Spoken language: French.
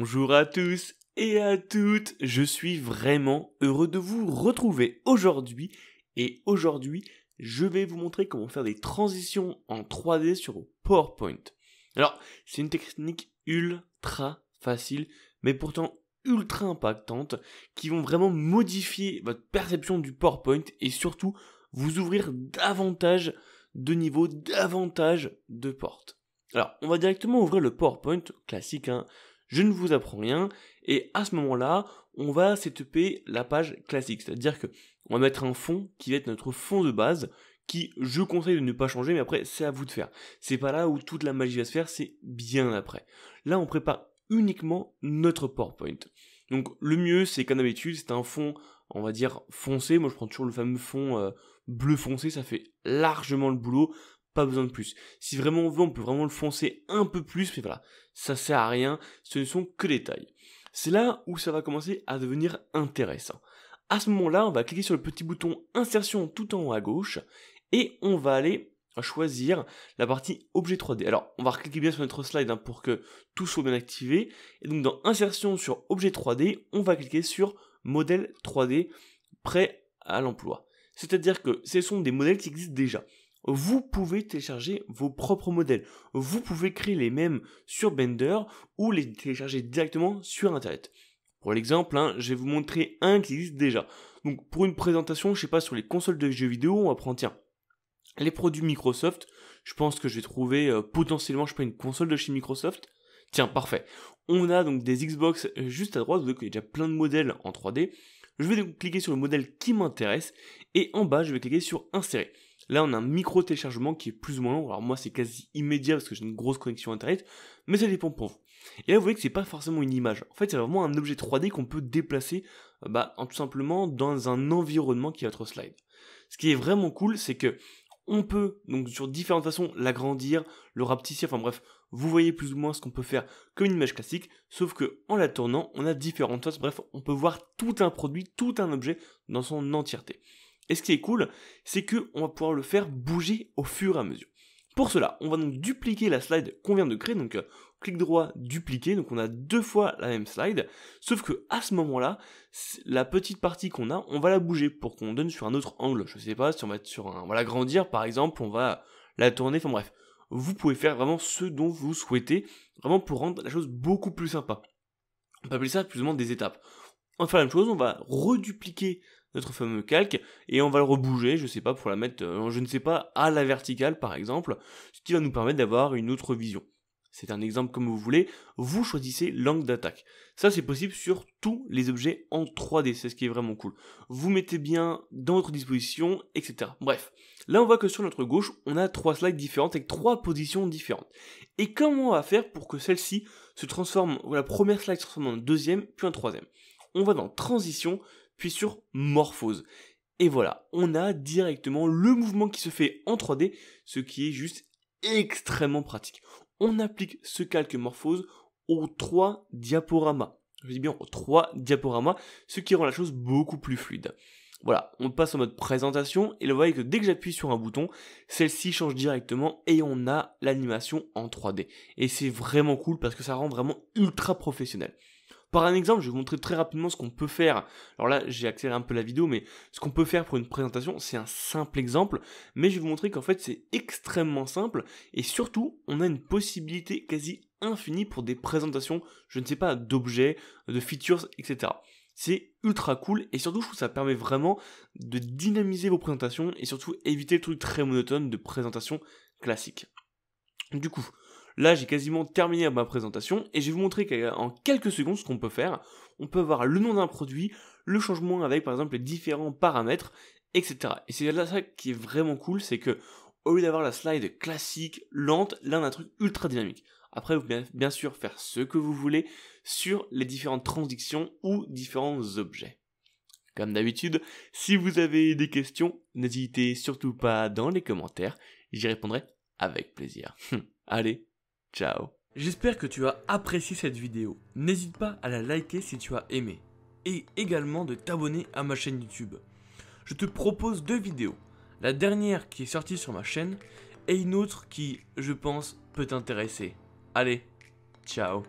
Bonjour à tous et à toutes, je suis vraiment heureux de vous retrouver aujourd'hui. Et aujourd'hui, je vais vous montrer comment faire des transitions en 3D sur PowerPoint. Alors, c'est une technique ultra facile, mais pourtant ultra impactante, qui vont vraiment modifier votre perception du PowerPoint et surtout vous ouvrir davantage de niveaux, davantage de portes. Alors, on va directement ouvrir le PowerPoint classique, je ne vous apprends rien, et à ce moment-là, on va setuper la page classique, c'est-à-dire que on va mettre un fond qui va être notre fond de base, qui je conseille de ne pas changer, mais après c'est à vous de faire. C'est pas là où toute la magie va se faire, c'est bien après. Là, on prépare uniquement notre PowerPoint. Donc le mieux, c'est comme d'habitude, c'est un fond, on va dire foncé. Moi, je prends toujours le fameux fond bleu foncé, ça fait largement le boulot. Pas besoin de plus. Si vraiment on veut, on peut vraiment le foncer un peu plus, mais voilà, ça sert à rien, ce ne sont que des tailles. C'est là où ça va commencer à devenir intéressant. À ce moment-là, on va cliquer sur le petit bouton insertion tout en haut à gauche, et on va aller choisir la partie objet 3D. Alors, on va recliquer bien sur notre slide pour que tout soit bien activé, et donc dans insertion sur objet 3D, on va cliquer sur modèle 3D prêt à l'emploi. C'est-à-dire que ce sont des modèles qui existent déjà. Vous pouvez télécharger vos propres modèles. Vous pouvez créer les mêmes sur Blender ou les télécharger directement sur Internet. Pour l'exemple, je vais vous montrer un qui existe déjà. Donc pour une présentation, je sais pas, sur les consoles de jeux vidéo, on va prendre, tiens, les produits Microsoft. Je pense que je vais trouver potentiellement, je sais pas, une console de chez Microsoft. Tiens, parfait. On a donc des Xbox juste à droite, vous voyez qu'il y a déjà plein de modèles en 3D. Je vais donc cliquer sur le modèle qui m'intéresse et en bas, je vais cliquer sur insérer. Là, on a un micro-téléchargement qui est plus ou moins long. Alors moi, c'est quasi immédiat parce que j'ai une grosse connexion Internet, mais ça dépend pour vous. Et là, vous voyez que c'est pas forcément une image. En fait, c'est vraiment un objet 3D qu'on peut déplacer tout simplement dans un environnement qui est votre slide. Ce qui est vraiment cool, c'est que on peut, donc sur différentes façons, l'agrandir, le rapetisser, enfin bref, vous voyez plus ou moins ce qu'on peut faire comme une image classique, sauf que en la tournant, on a différentes faces, bref, on peut voir tout un produit, tout un objet dans son entièreté. Et ce qui est cool, c'est qu'on va pouvoir le faire bouger au fur et à mesure. Pour cela, on va donc dupliquer la slide qu'on vient de créer, donc clic droit, dupliquer, donc on a deux fois la même slide, sauf que à ce moment-là, la petite partie qu'on a, on va la bouger pour qu'on donne sur un autre angle. Je sais pas si on va être sur on va l'agrandir par exemple, on va la tourner, enfin bref. Vous pouvez faire vraiment ce dont vous souhaitez, vraiment pour rendre la chose beaucoup plus sympa. On peut appeler ça plus ou moins des étapes. On va faire la même chose, on va redupliquer notre fameux calque et on va le rebouger, je sais pas, pour la mettre, je ne sais pas, à la verticale par exemple, ce qui va nous permettre d'avoir une autre vision. C'est un exemple comme vous voulez, vous choisissez l'angle d'attaque. Ça c'est possible sur tous les objets en 3D, c'est ce qui est vraiment cool. Vous mettez bien dans votre disposition, etc. Bref, là on voit que sur notre gauche, on a 3 slides différentes avec 3 positions différentes. Et comment on va faire pour que celle-ci se transforme, la première slide se transforme en deuxième, puis en troisième? On va dans transition, puis sur morphose. Et voilà, on a directement le mouvement qui se fait en 3D, ce qui est juste extrêmement pratique. On applique ce calque morphose aux 3 diaporamas. Je dis bien aux 3 diaporamas, ce qui rend la chose beaucoup plus fluide. Voilà, on passe en mode présentation, et là vous voyez que dès que j'appuie sur un bouton, celle-ci change directement et on a l'animation en 3D. Et c'est vraiment cool parce que ça rend vraiment ultra professionnel. Par un exemple, je vais vous montrer très rapidement ce qu'on peut faire. Alors là, j'ai accéléré un peu la vidéo, mais ce qu'on peut faire pour une présentation, c'est un simple exemple, mais je vais vous montrer qu'en fait, c'est extrêmement simple, et surtout, on a une possibilité quasi infinie pour des présentations, je ne sais pas, d'objets, de features, etc. C'est ultra cool, et surtout, je trouve que ça permet vraiment de dynamiser vos présentations, et surtout éviter le truc très monotone de présentation classique. Du coup, là, j'ai quasiment terminé ma présentation et je vais vous montrer qu'en quelques secondes ce qu'on peut faire. On peut avoir le nom d'un produit, le changement avec par exemple les différents paramètres, etc. Et c'est là ça qui est vraiment cool, c'est que au lieu d'avoir la slide classique, lente, là on a un truc ultra dynamique. Après, vous pouvez bien sûr faire ce que vous voulez sur les différentes transitions ou différents objets. Comme d'habitude, si vous avez des questions, n'hésitez surtout pas dans les commentaires, j'y répondrai avec plaisir. Allez, ciao. J'espère que tu as apprécié cette vidéo. N'hésite pas à la liker si tu as aimé. Et également de t'abonner à ma chaîne YouTube. Je te propose 2 vidéos. La dernière qui est sortie sur ma chaîne et une autre qui, je pense, peut t'intéresser. Allez, ciao.